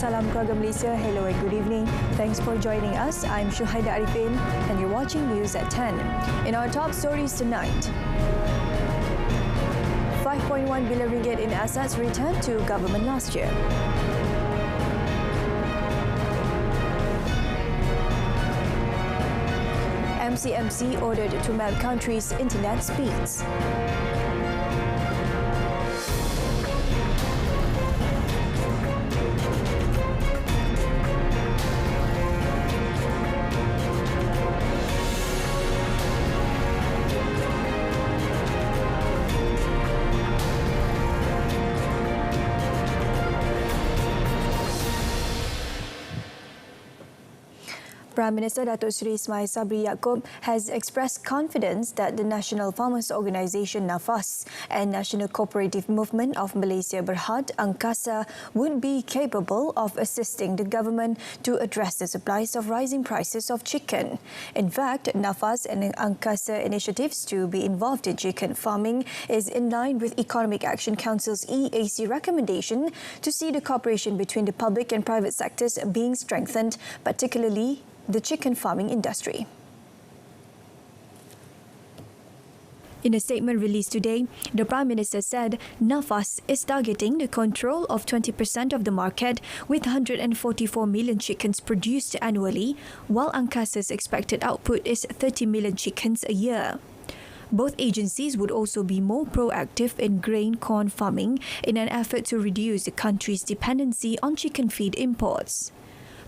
Salam keluarga Malaysia. Hello and good evening. Thanks for joining us. I'm Shuhaida Arifin and you're watching News at 10. In our top stories tonight, 5.1 billion ringgit in assets returned to government last year. MCMC ordered to map countries' internet speeds. Prime Minister Datuk Seri Ismail Sabri Yaakob has expressed confidence that the National Farmers Organisation NAFAS and National Cooperative Movement of Malaysia Berhad Angkasa would be capable of assisting the government to address the supplies of rising prices of chicken. In fact, NAFAS and Angkasa initiatives to be involved in chicken farming is in line with Economic Action Council's EAC recommendation to see the cooperation between the public and private sectors being strengthened, particularly the chicken farming industry. In a statement released today, the Prime Minister said NAFAS is targeting the control of 20% of the market with 144 million chickens produced annually, while Angkasa's expected output is 30 million chickens a year. Both agencies would also be more proactive in grain corn farming in an effort to reduce the country's dependency on chicken feed imports.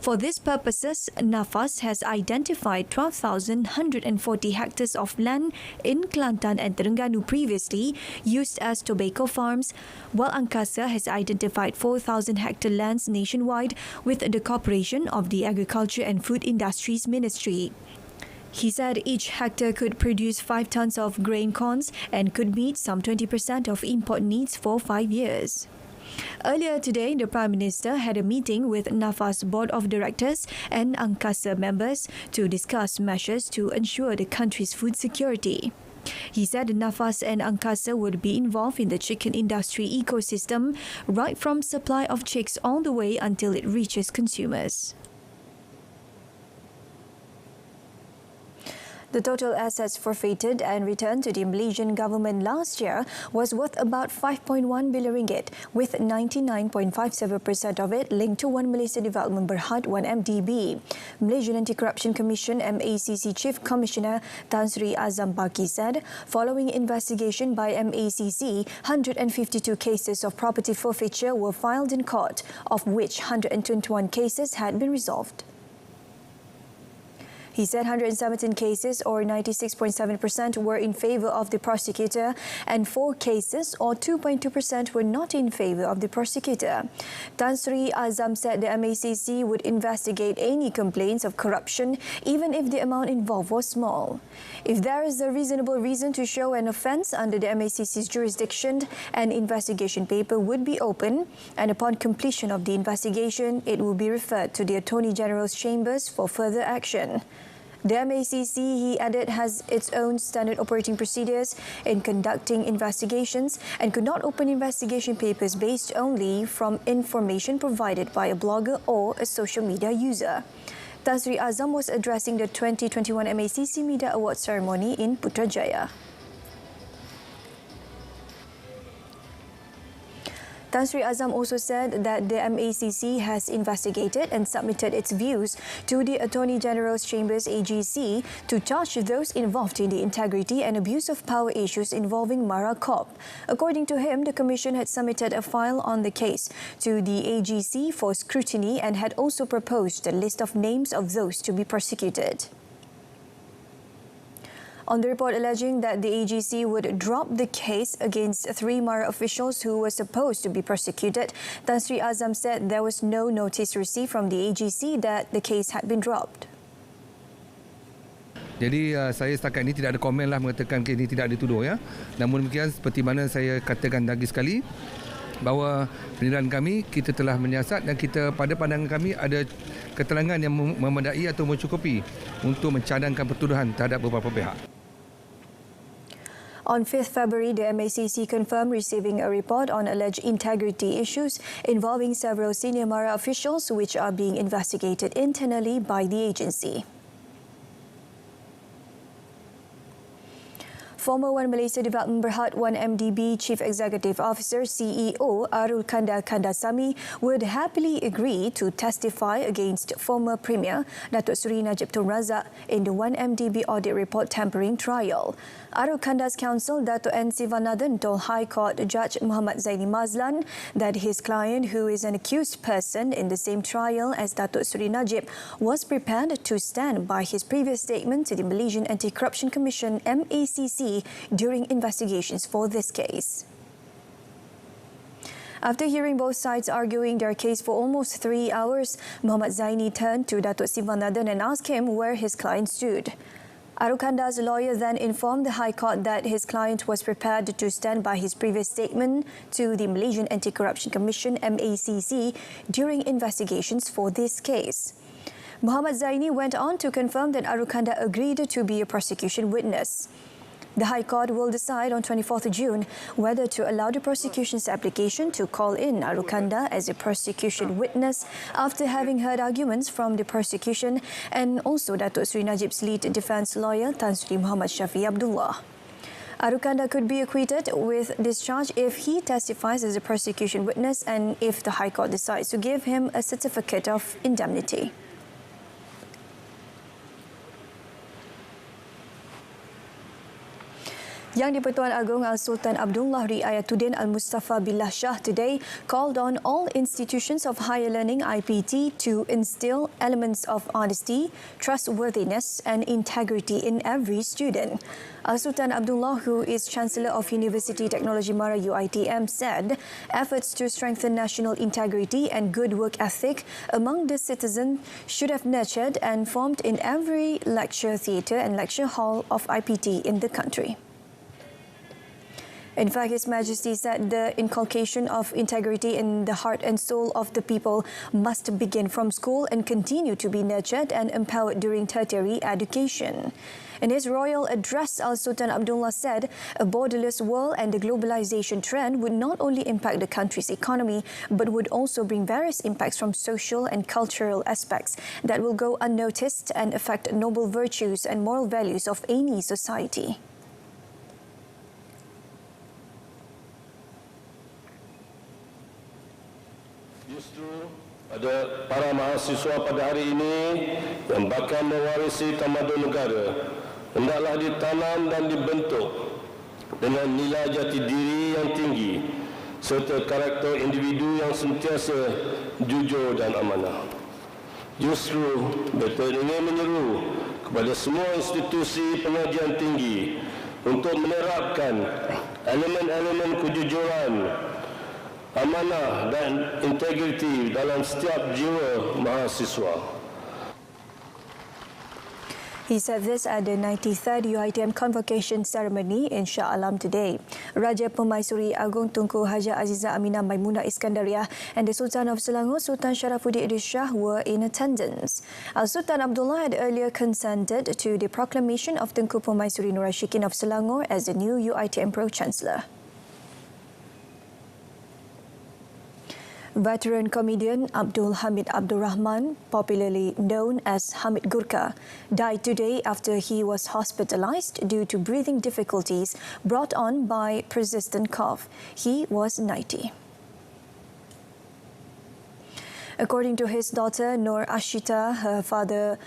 For these purposes, NAFAS has identified 12,140 hectares of land in Kelantan and Terengganu previously used as tobacco farms, while Angkasa has identified 4,000 hectare lands nationwide with the cooperation of the Agriculture and Food Industries Ministry. He said each hectare could produce 5 tons of grain corns and could meet some 20% of import needs for 5 years. Earlier today, the Prime Minister had a meeting with NAFAS Board of Directors and Angkasa members to discuss measures to ensure the country's food security. He said NAFAS and Angkasa would be involved in the chicken industry ecosystem right from supply of chicks all the way until it reaches consumers. The total assets forfeited and returned to the Malaysian government last year was worth about 5.1 billion ringgit, with 99.57% of it linked to One Malaysia Development Berhad 1MDB. Malaysian Anti-Corruption Commission MACC Chief Commissioner Tan Sri Azam Baki said, following investigation by MACC, 152 cases of property forfeiture were filed in court, of which 121 cases had been resolved. He said 117 cases, or 96.7%, were in favour of the prosecutor and 4 cases, or 2.2%, were not in favour of the prosecutor. Tan Sri Azam said the MACC would investigate any complaints of corruption even if the amount involved was small. If there is a reasonable reason to show an offence under the MACC's jurisdiction, an investigation paper would be open, and upon completion of the investigation, it will be referred to the Attorney General's Chambers for further action. The MACC, he added, has its own standard operating procedures in conducting investigations and could not open investigation papers based only from information provided by a blogger or a social media user. Tan Sri Azam was addressing the 2021 MACC Media Award ceremony in Putrajaya. Tan Sri Azam also said that the MACC has investigated and submitted its views to the Attorney General's Chambers AGC to charge those involved in the integrity and abuse of power issues involving Mara Corp. According to him, the Commission had submitted a file on the case to the AGC for scrutiny and had also proposed a list of names of those to be prosecuted. On the report alleging that the AGC would drop the case against 3 Mara officials who were supposed to be prosecuted, Tan Sri Azam said there was no notice received from the AGC that the case had been dropped. Jadi saya setakat ini tidak ada komen lah mengatakan ini tidak dituduh ya. Namun demikian seperti mana saya katakan lagi sekali bahawa penilaian kami kita telah menyiasat dan kita pada pandangan kami ada keterangan yang memadai atau mencukupi untuk mencadangkan pertuduhan terhadap beberapa pihak. On 5th February, the MACC confirmed receiving a report on alleged integrity issues involving several senior MARA officials which are being investigated internally by the agency. Former One Malaysia Development Berhad 1MDB Chief Executive Officer CEO Arul Kanda would happily agree to testify against former Premier Datuk Seri Najib Tun Razak in the 1MDB audit report tampering trial. Arul Kanda's counsel Datuk N. Sivanathan told High Court Judge Muhammad Zaini Mazlan that his client, who is an accused person in the same trial as Datuk Seri Najib, was prepared to stand by his previous statement to the Malaysian Anti-Corruption Commission MACC during investigations for this case. After hearing both sides arguing their case for almost 3 hours, Muhammad Zaini turned to Datuk Sivanathan and asked him where his client stood. Arul Kanda's lawyer then informed the High Court that his client was prepared to stand by his previous statement to the Malaysian Anti-Corruption Commission MACC during investigations for this case. Muhammad Zaini went on to confirm that Arul Kanda agreed to be a prosecution witness. The High Court will decide on 24th June whether to allow the prosecution's application to call in Arul Kanda as a prosecution witness after having heard arguments from the prosecution and also Datuk Seri Najib's lead defence lawyer Tan Sri Muhammad Shafi Abdullah. Arul Kanda could be acquitted with discharge if he testifies as a prosecution witness and if the High Court decides to give him a certificate of indemnity. Yang di-Pertuan Agong Al-Sultan Abdullah Riayatuddin Al-Mustafa Billah Shah today called on all institutions of higher learning IPT to instill elements of honesty, trustworthiness and integrity in every student. Al-Sultan Abdullah, who is Chancellor of University Technology Mara UiTM, said efforts to strengthen national integrity and good work ethic among the citizens should have nurtured and formed in every lecture theatre and lecture hall of IPT in the country. In fact, His Majesty said the inculcation of integrity in the heart and soul of the people must begin from school and continue to be nurtured and empowered during tertiary education. In his royal address, Al-Sultan Abdullah said a borderless world and the globalization trend would not only impact the country's economy, but would also bring various impacts from social and cultural aspects that will go unnoticed and affect noble virtues and moral values of any society. Justru pada para mahasiswa pada hari ini yang bakal mewarisi tamadun negara hendaklah ditanam dan dibentuk dengan nilai jati diri yang tinggi serta karakter individu yang sentiasa jujur dan amanah. Justru betul ingin menyeru kepada semua institusi pengajian tinggi untuk menerapkan elemen-elemen kejujuran, amanah dan integriti dalam setiap jiwa mahasiswa. He said this at the 93rd UiTM Convocation Ceremony in Shah Alam today. Raja Pemaisuri Agong Tunku Haja Aziza Aminah Maimunah Iskandariah and the Sultan of Selangor, Sultan Sharafuddin Idris Shah, were in attendance. Al-Sultan Abdullah had earlier consented to the proclamation of Tunku Pemaisuri Nur Ashikin of Selangor as the new UiTM Pro-Chancellor. Veteran comedian Abdul Hamid Abdul Rahman, popularly known as Hamid Gurkha, died today after he was hospitalized due to breathing difficulties brought on by persistent cough. He was 90. According to his daughter Nur Ashita, her father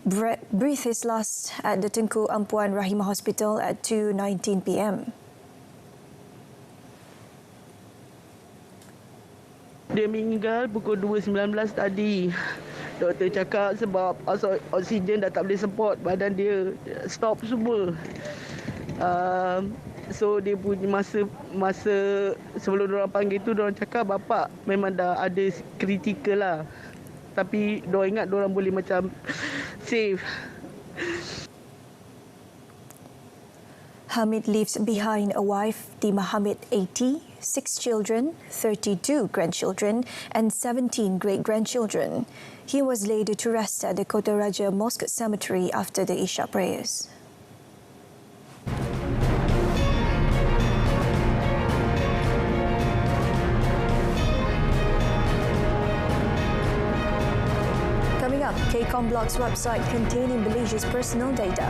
breathed his last at the Tengku Ampuan Rahimah Hospital at 2:19 p.m. Dia meninggal pukul 2.19 tadi. Doktor cakap sebab oksigen dah tak boleh support badan dia, stop semua. So dia punya masa sebelum diorang panggil tu, diorang cakap bapak memang dah ada kritikal lah. Tapi diorang ingat diorang boleh macam save. Hamid leaves behind a wife, Tima Hamid, 80, 6 children, 32 grandchildren and 17 great-grandchildren. He was laid to rest at the Kota Raja Mosque Cemetery after the Isha prayers. up KCOM blocks website containing Malaysia's personal data.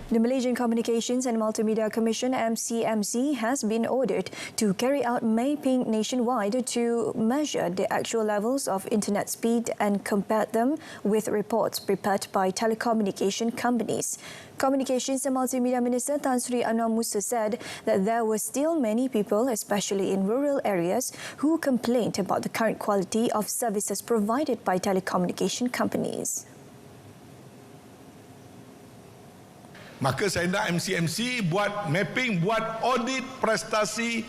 The Malaysian Communications and Multimedia Commission (MACC) has been ordered to carry out mapping nationwide to measure the actual levels of internet speed and compare them with reports prepared by telecommunication companies. Communications and Multimedia Minister Tan Sri Anwar Musa said that there were still many people, especially in rural areas, who complained about the current quality of services provided by telecommunication companies. Maka saya nak MCMC buat mapping, buat audit prestasi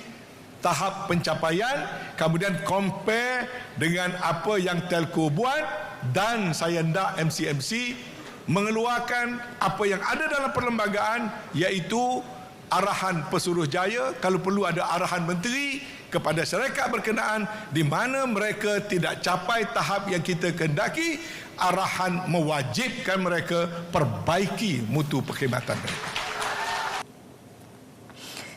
tahap pencapaian, kemudian compare dengan apa yang telco buat, dan saya nak MCMC mengeluarkan apa yang ada dalam perlembagaan, iaitu arahan pesuruhjaya, kalau perlu ada arahan menteri kepada syarikat berkenaan di mana mereka tidak capai tahap yang kita kehendaki, arahan mewajibkan mereka perbaiki mutu perkhidmatan mereka.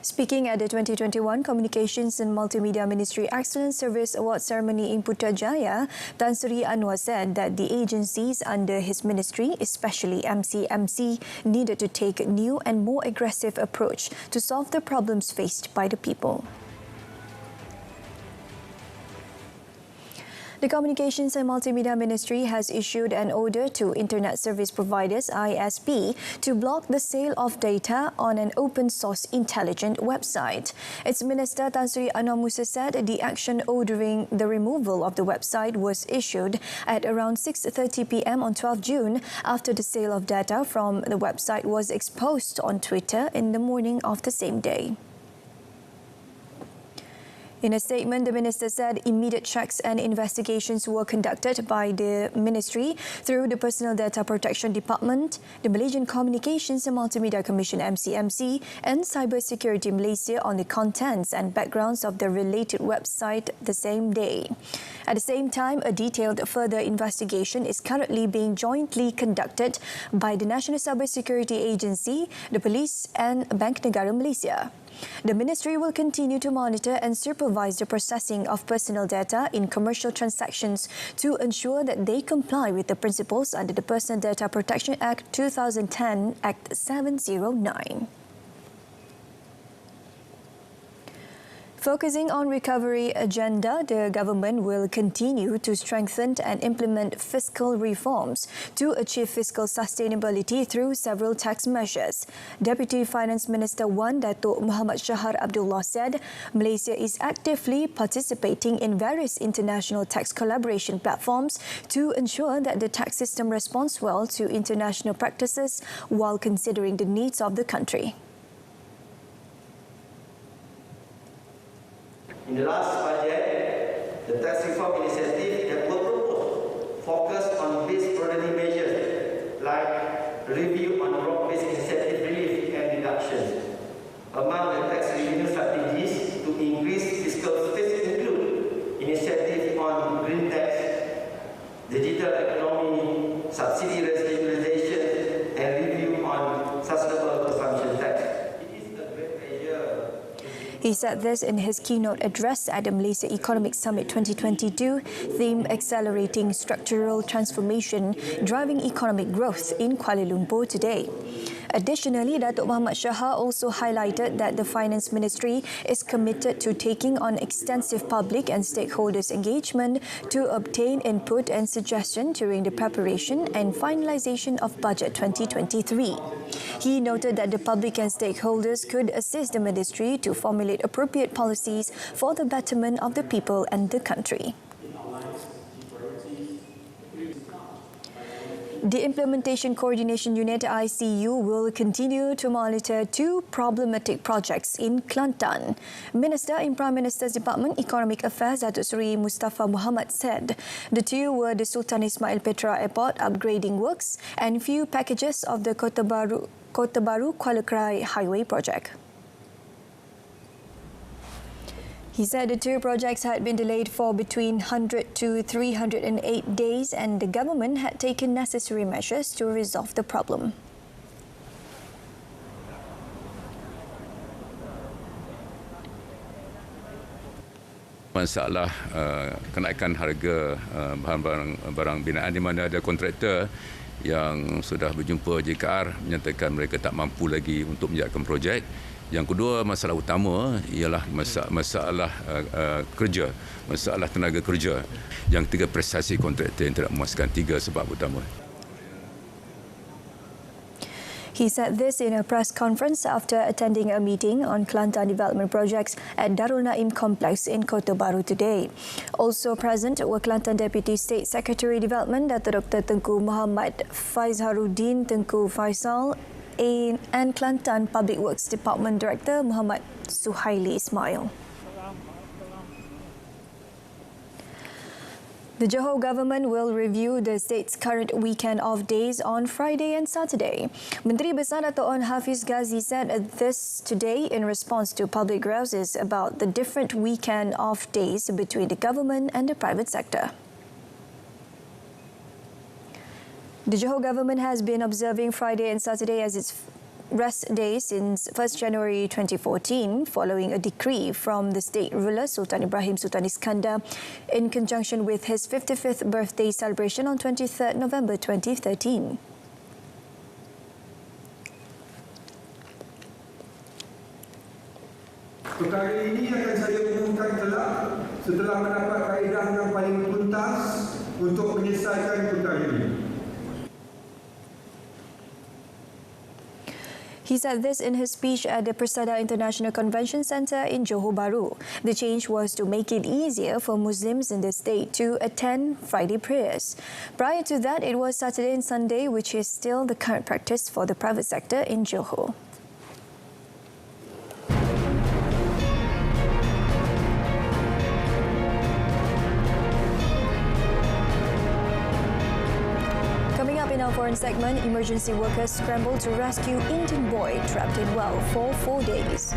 Speaking at the 2021 Communications and Multimedia Ministry Excellence Service Award Ceremony in Putrajaya, Tan Sri Anwar said that the agencies under his ministry, especially MCMC, needed to take a new and more aggressive approach to solve the problems faced by the people. The Communications and Multimedia Ministry has issued an order to Internet Service Providers (ISP) to block the sale of data on an open-source intelligent website. Its Minister Tan Sri Anwar Musa said the action ordering the removal of the website was issued at around 6:30 p.m. on 12 June after the sale of data from the website was exposed on Twitter in the morning of the same day. In a statement, the minister said immediate checks and investigations were conducted by the ministry through the Personal Data Protection Department, the Malaysian Communications and Multimedia Commission (MCMC) and Cyber Security Malaysia on the contents and backgrounds of the related website the same day. At the same time, a detailed further investigation is currently being jointly conducted by the National Cyber Security Agency, the Police and Bank Negara Malaysia. The ministry will continue to monitor and supervise the processing of personal data in commercial transactions to ensure that they comply with the principles under the Personal Data Protection Act 2010, Act 709. Focusing on recovery agenda, the government will continue to strengthen and implement fiscal reforms to achieve fiscal sustainability through several tax measures. Deputy Finance Minister Wan Datuk Muhammad Shahar Abdullah said Malaysia is actively participating in various international tax collaboration platforms to ensure that the tax system responds well to international practices while considering the needs of the country. In the last budget, the tax reform initiative that were proposed focused on base-broadening measures like review on rock-based incentive relief and reduction. Among the tax revenue strategies to increase fiscal space include initiative on green tax, digital economy, subsidy regionalization, and review on sustainable consumption tax. He said this in his keynote address at the Malaysia Economic Summit 2022, theme Accelerating Structural Transformation, Driving Economic Growth in Kuala Lumpur today. Additionally, Datuk Muhammad Shahar also highlighted that the Finance Ministry is committed to taking on extensive public and stakeholders' engagement to obtain input and suggestion during the preparation and finalisation of Budget 2023. He noted that the public and stakeholders could assist the Ministry to formulate appropriate policies for the betterment of the people and the country. The Implementation Coordination Unit (ICU) will continue to monitor two problematic projects in Kelantan. Minister in Prime Minister's Department Economic Affairs Datuk Seri Mustafa Muhammad said the two were the Sultan Ismail Petra Airport upgrading works and few packages of the Kota Baru Kuala Krai Highway project. He said the two projects had been delayed for between 100 to 308 days and the government had taken necessary measures to resolve the problem. masalah kenaikan harga barang binaan di mana ada kontraktor yang sudah berjumpa JKR menyatakan mereka tak mampu lagi untuk menjalankan projek. Yang kedua, masalah utama ialah masalah kerja, masalah tenaga kerja. Yang ketiga, prestasi kontraktor yang tidak memuaskan. 3 sebab utama. He said this in a press conference after attending a meeting on Kelantan development projects at Darul Naim Complex in Kota Baru today. Also present were Kelantan Deputy State Secretary Development Datuk Dr. Tengku Muhammad Faizharuddin Tengku Faisal and Kelantan Public Works Department Director Muhammad Suhaili Ismail. The Johor government will review the state's current weekend off days on Friday and Saturday. Menteri Besar Dato' Onn Hafiz Ghazi said this today in response to public grouses about the different weekend off days between the government and the private sector. The Johor government has been observing Friday and Saturday as its rest day since 1st January 2014 following a decree from the state ruler Sultan Ibrahim Sultan Iskandar in conjunction with his 55th birthday celebration on 23rd November 2013. Perkara ini akan saya umumkan setelah mendapat kaedah yang paling tuntas untuk menyelesaikan perkara ini. He said this in his speech at the Persada International Convention Centre in Johor Bahru. The change was to make it easier for Muslims in the state to attend Friday prayers. Prior to that, it was Saturday and Sunday, which is still the current practice for the private sector in Johor. In our foreign segment, emergency workers scramble to rescue Indian boy trapped in well for 4 days.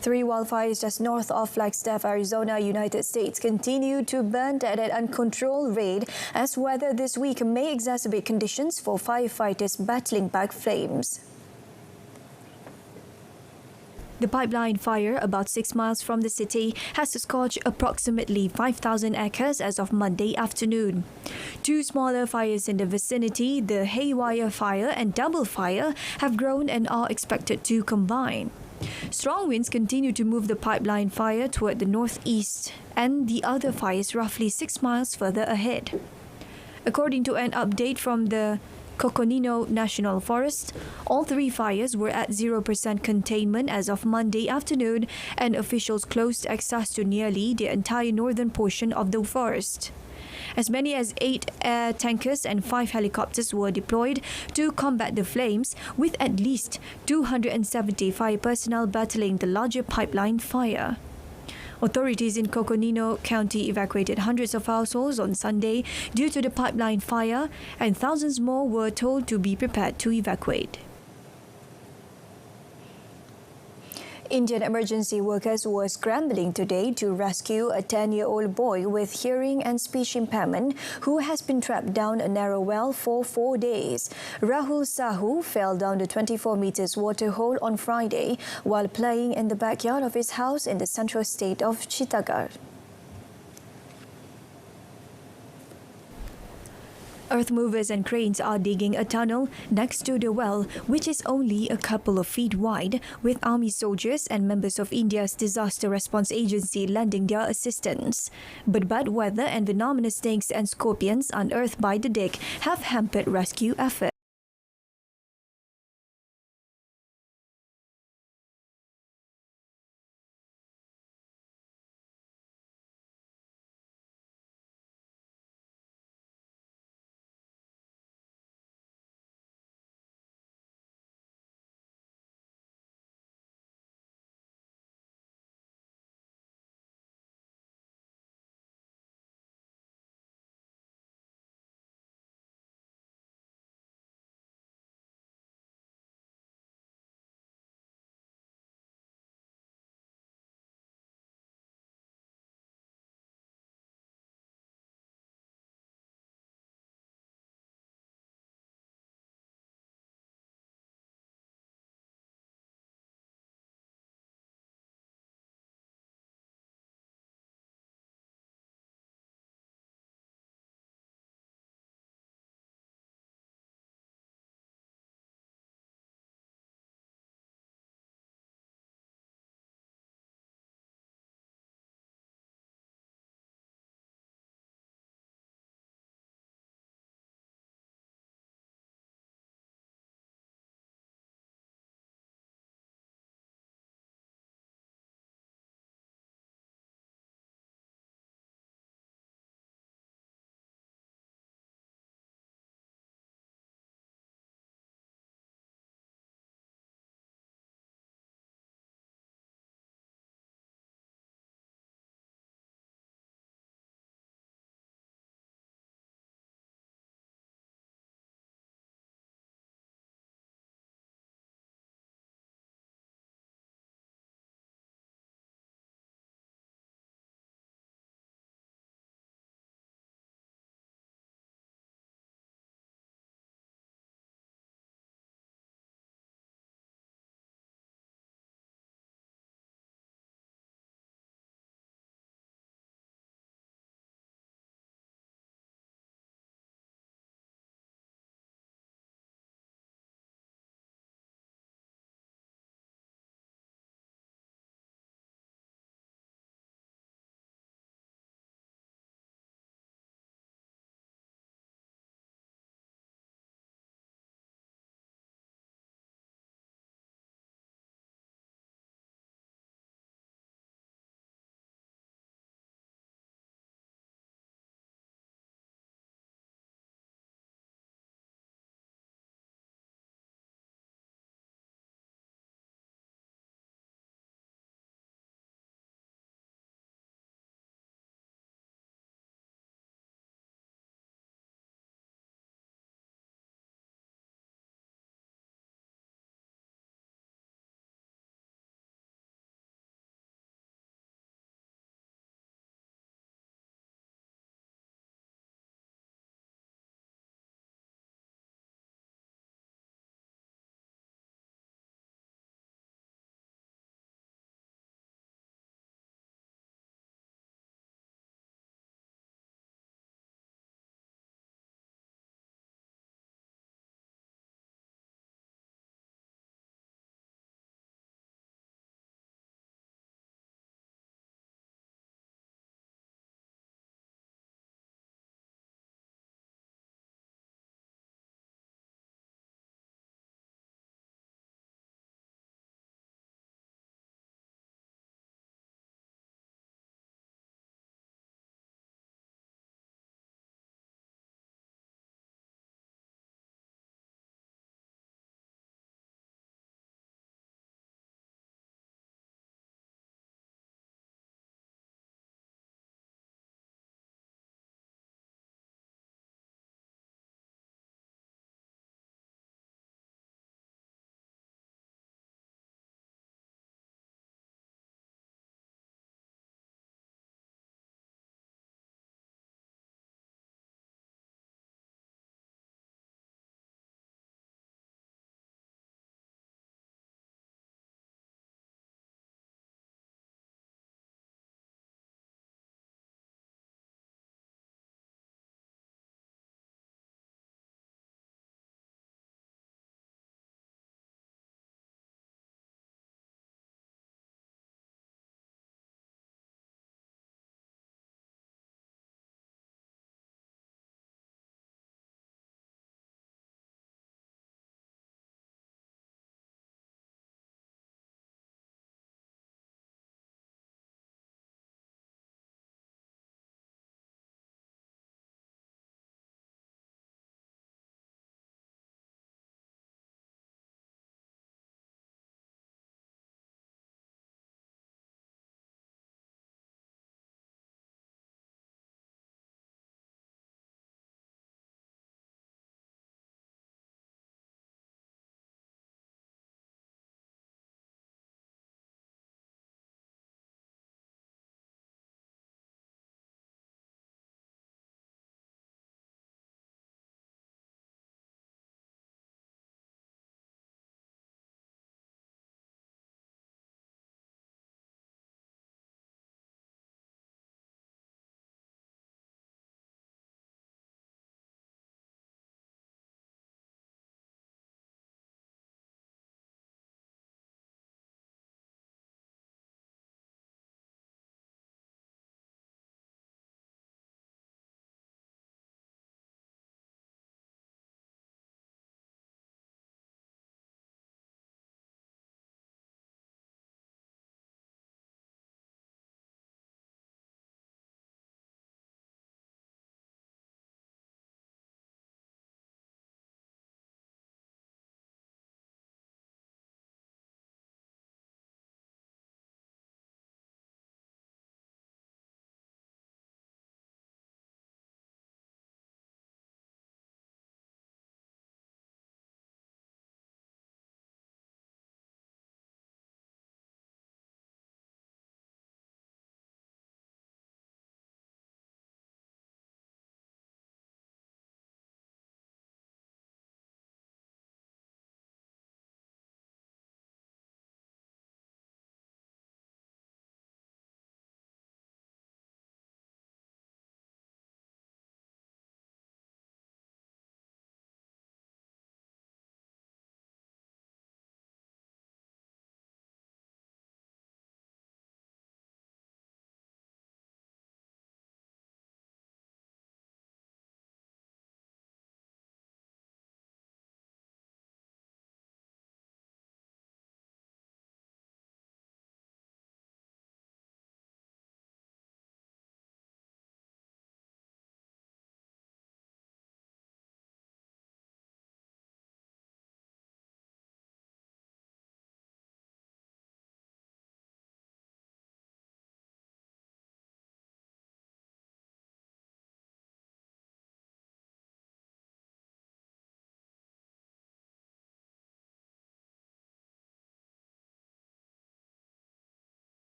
Three wildfires just north of Flagstaff, Arizona, United States continue to burn at an uncontrolled rate as weather this week may exacerbate conditions for firefighters battling back flames. The pipeline fire, about 6 miles from the city, has scorched approximately 5,000 acres as of Monday afternoon. Two smaller fires in the vicinity, the Haywire Fire and Double Fire, have grown and are expected to combine. Strong winds continue to move the pipeline fire toward the northeast and the other fires roughly 6 miles further ahead. According to an update from the Coconino National Forest, all three fires were at 0% containment as of Monday afternoon, and officials closed access to nearly the entire northern portion of the forest. As many as 8 air tankers and 5 helicopters were deployed to combat the flames, with at least 270 fire personnel battling the larger pipeline fire. Authorities in Coconino County evacuated hundreds of households on Sunday due to the pipeline fire, and thousands more were told to be prepared to evacuate. Indian emergency workers were scrambling today to rescue a 10-year-old boy with hearing and speech impairment who has been trapped down a narrow well for 4 days. Rahul Sahu fell down the 24 meters water hole on Friday while playing in the backyard of his house in the central state of Chittagong. Earth movers and cranes are digging a tunnel next to the well, which is only a couple of feet wide, with army soldiers and members of India's disaster response agency lending their assistance. But bad weather and venomous snakes and scorpions unearthed by the dig have hampered rescue efforts.